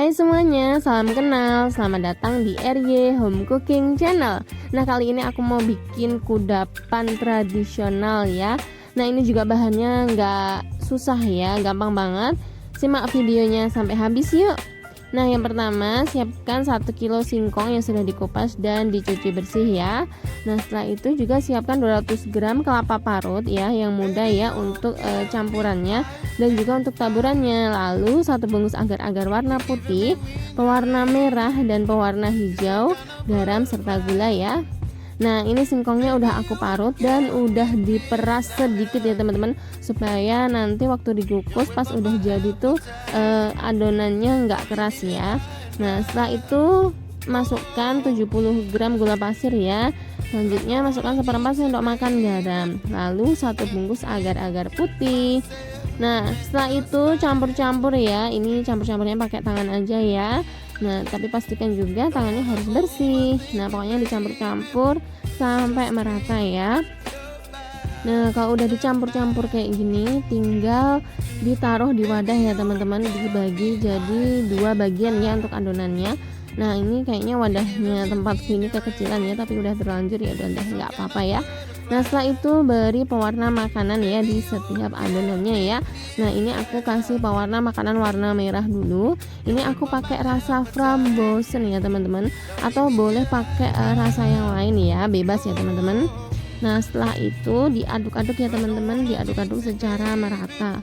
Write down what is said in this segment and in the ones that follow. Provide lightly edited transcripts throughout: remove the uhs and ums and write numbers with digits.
Hai semuanya, salam kenal, selamat datang di RY Home Cooking Channel. Nah, kali ini aku mau bikin kudapan tradisional ya. Nah, ini juga bahannya nggak susah ya, gampang banget. Simak videonya sampai habis yuk. Nah, yang pertama siapkan 1 kilo singkong yang sudah dikupas dan dicuci bersih ya. Nah, setelah itu juga siapkan 200 gram kelapa parut ya, yang muda ya untuk campurannya dan juga untuk taburannya. Lalu 1 bungkus agar-agar warna putih, pewarna merah dan pewarna hijau, garam serta gula ya. Nah, ini singkongnya udah aku parut dan udah diperas sedikit ya teman-teman, supaya nanti waktu dikukus pas udah jadi tuh adonannya nggak keras ya. Nah, setelah itu masukkan 70 gram gula pasir ya. Selanjutnya masukkan 1/4 sendok makan garam, lalu 1 bungkus agar-agar putih. Nah, setelah itu campur-campur ya. Ini campur-campurnya pakai tangan aja ya. Nah, tapi pastikan juga tangannya harus bersih. Nah, pokoknya dicampur-campur sampai merata ya. Nah, kalau udah dicampur-campur kayak gini, tinggal ditaruh di wadah ya teman-teman, dibagi jadi 2 bagian ya untuk adonannya. Nah, ini kayaknya wadahnya tempatku ini kekecilan ya, tapi udah terlanjur ya, udah nggak apa-apa ya. Nah, setelah itu beri pewarna makanan ya di setiap adonannya ya. Nah, ini aku kasih pewarna makanan warna merah dulu. Ini aku pakai rasa frambozen ya teman-teman, atau boleh pakai rasa yang lain ya, bebas ya teman-teman. Nah, setelah itu diaduk-aduk ya teman-teman, diaduk-aduk secara merata.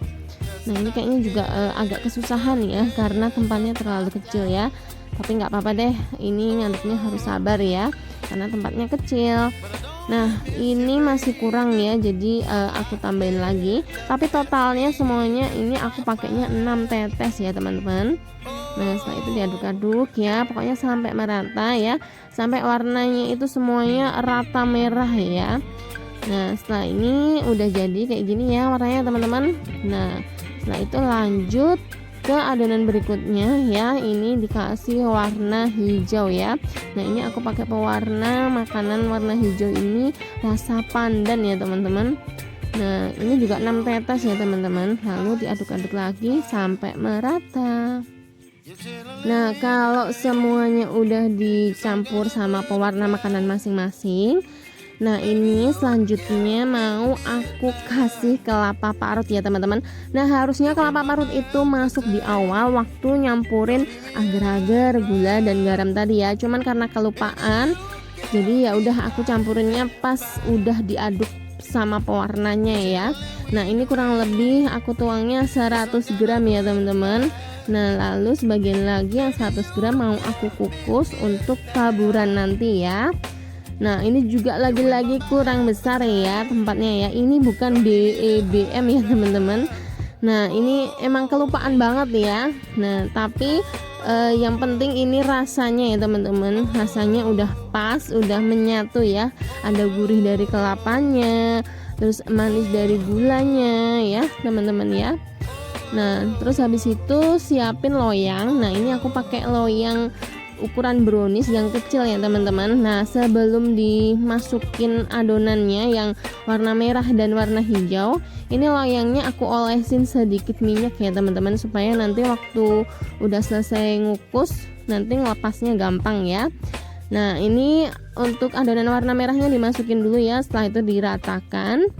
Nah, ini kayaknya juga agak kesusahan ya karena tempatnya terlalu kecil ya. Tapi nggak apa-apa deh, ini ngaduknya harus sabar ya karena tempatnya kecil. Nah, ini masih kurang ya, jadi aku tambahin lagi. Tapi totalnya semuanya ini aku pakainya 6 tetes ya teman-teman. Nah, setelah itu diaduk-aduk ya, pokoknya sampai merata ya, sampai warnanya itu semuanya rata merah ya. Nah, setelah ini udah jadi kayak gini ya warnanya teman-teman. Nah, setelah itu lanjut ke adonan berikutnya ya, ini dikasih warna hijau ya. Nah, ini aku pakai pewarna makanan warna hijau ini rasa pandan ya teman-teman. Nah, ini juga 6 tetes ya teman-teman, lalu diaduk-aduk lagi sampai merata. Nah, kalau semuanya udah dicampur sama pewarna makanan masing-masing, nah ini selanjutnya mau aku kasih kelapa parut ya teman-teman. Nah, harusnya kelapa parut itu masuk di awal waktu nyampurin agar-agar, gula dan garam tadi ya. Cuman karena kelupaan, jadi ya udah aku campurinnya pas udah diaduk sama pewarnanya ya. Nah, ini kurang lebih aku tuangnya 100 gram ya teman-teman. Nah, lalu sebagian lagi yang 100 gram mau aku kukus untuk taburan nanti ya. Nah, ini juga lagi-lagi kurang besar ya tempatnya ya. Ini bukan DEBM ya teman-teman. Nah, ini emang kelupaan banget ya. Nah, tapi yang penting ini rasanya ya teman-teman. Rasanya udah pas, udah menyatu ya. Ada gurih dari kelapanya, terus manis dari gulanya ya teman-teman ya. Nah, terus habis itu siapin loyang. Nah, ini aku pakai loyang ukuran brownies yang kecil ya teman-teman. Nah, sebelum dimasukin adonannya yang warna merah dan warna hijau, ini loyangnya aku olesin sedikit minyak ya teman-teman, supaya nanti waktu udah selesai ngukus nanti ngelepasnya gampang ya. Nah, ini untuk adonan warna merahnya dimasukin dulu ya, setelah itu diratakan.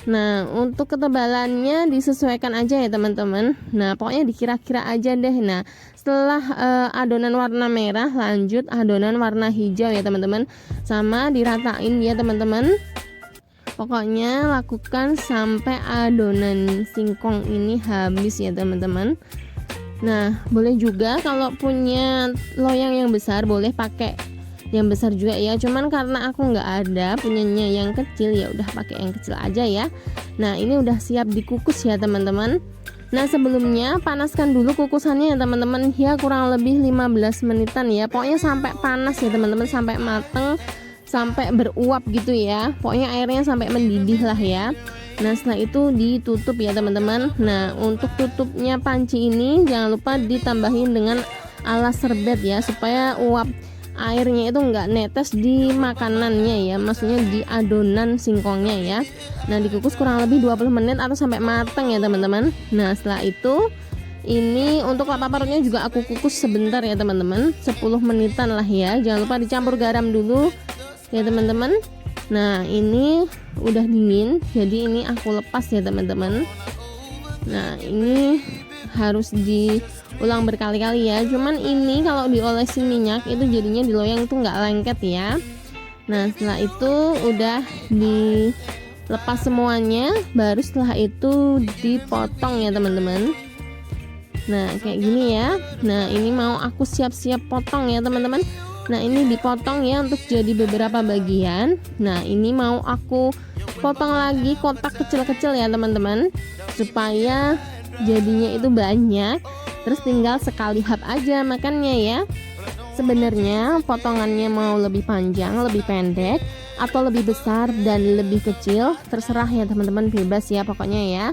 Nah, untuk ketebalannya disesuaikan aja ya teman-teman. Nah, pokoknya dikira-kira aja deh. Nah, setelah adonan warna merah, lanjut adonan warna hijau ya teman-teman, sama diratain ya teman-teman. Pokoknya lakukan sampai adonan singkong ini habis ya teman-teman. Nah, boleh juga kalau punya loyang yang besar boleh pakai yang besar juga ya, cuman karena aku nggak ada punyanya yang kecil, ya udah pakai yang kecil aja ya. Nah, ini udah siap dikukus ya teman-teman. Nah, sebelumnya panaskan dulu kukusannya ya teman-teman ya, kurang lebih 15 menitan ya, pokoknya sampai panas ya teman-teman, sampai mateng, sampai beruap gitu ya, pokoknya airnya sampai mendidih lah ya. Nah, setelah itu ditutup ya teman-teman. Nah, untuk tutupnya panci ini jangan lupa ditambahin dengan alas serbet ya, supaya uap airnya itu enggak netes di makanannya ya, maksudnya di adonan singkongnya ya. Nah, dikukus kurang lebih 20 menit atau sampai matang ya teman-teman. Nah, setelah itu Ini untuk kelapa parutnya juga aku kukus sebentar ya teman-teman, 10 menitan lah ya. Jangan lupa dicampur garam dulu ya teman-teman. Nah ini udah dingin, jadi ini aku lepas ya teman-teman. Nah ini harus diulang berkali-kali ya. Cuman ini kalau diolesin minyak itu jadinya di loyang tuh nggak lengket ya. Nah setelah itu udah dilepas semuanya, baru setelah itu dipotong ya teman-teman. Nah kayak gini ya. Nah ini mau aku siap-siap potong ya teman-teman. Nah ini dipotong ya untuk jadi beberapa bagian. Nah ini mau aku potong lagi kotak kecil-kecil ya teman-teman, supaya jadinya itu banyak. Terus tinggal sekali hap aja makannya ya. Sebenarnya potongannya mau lebih panjang, lebih pendek, atau lebih besar dan lebih kecil, terserah ya teman-teman, bebas ya pokoknya ya.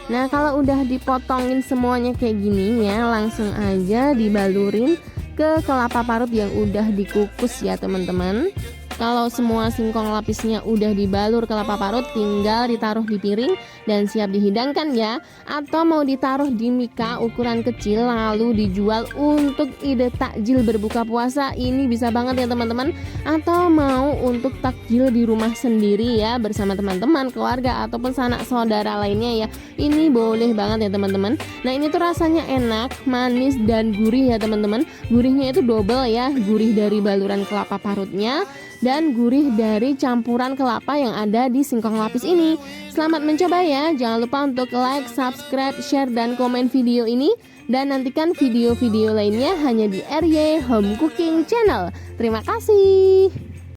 Nah kalau udah dipotongin semuanya kayak gini ya, langsung aja dibalurin ke kelapa parut yang udah dikukus ya teman-teman. Kalau semua singkong lapisnya udah dibalur kelapa parut, tinggal ditaruh di piring dan siap dihidangkan ya. Atau mau ditaruh di mika ukuran kecil lalu dijual untuk ide takjil berbuka puasa, ini bisa banget ya teman-teman. Atau mau untuk takjil di rumah sendiri ya, bersama teman-teman, keluarga ataupun sanak saudara lainnya ya, ini boleh banget ya teman-teman. Nah ini tuh rasanya enak, manis dan gurih ya teman-teman. Gurihnya itu double ya, gurih dari baluran kelapa parutnya dan gurih dari campuran kelapa yang ada di singkong lapis ini. Selamat mencoba ya. Jangan lupa untuk like, subscribe, share, dan komen video ini. Dan nantikan video-video lainnya hanya di RY Home Cooking Channel. Terima kasih.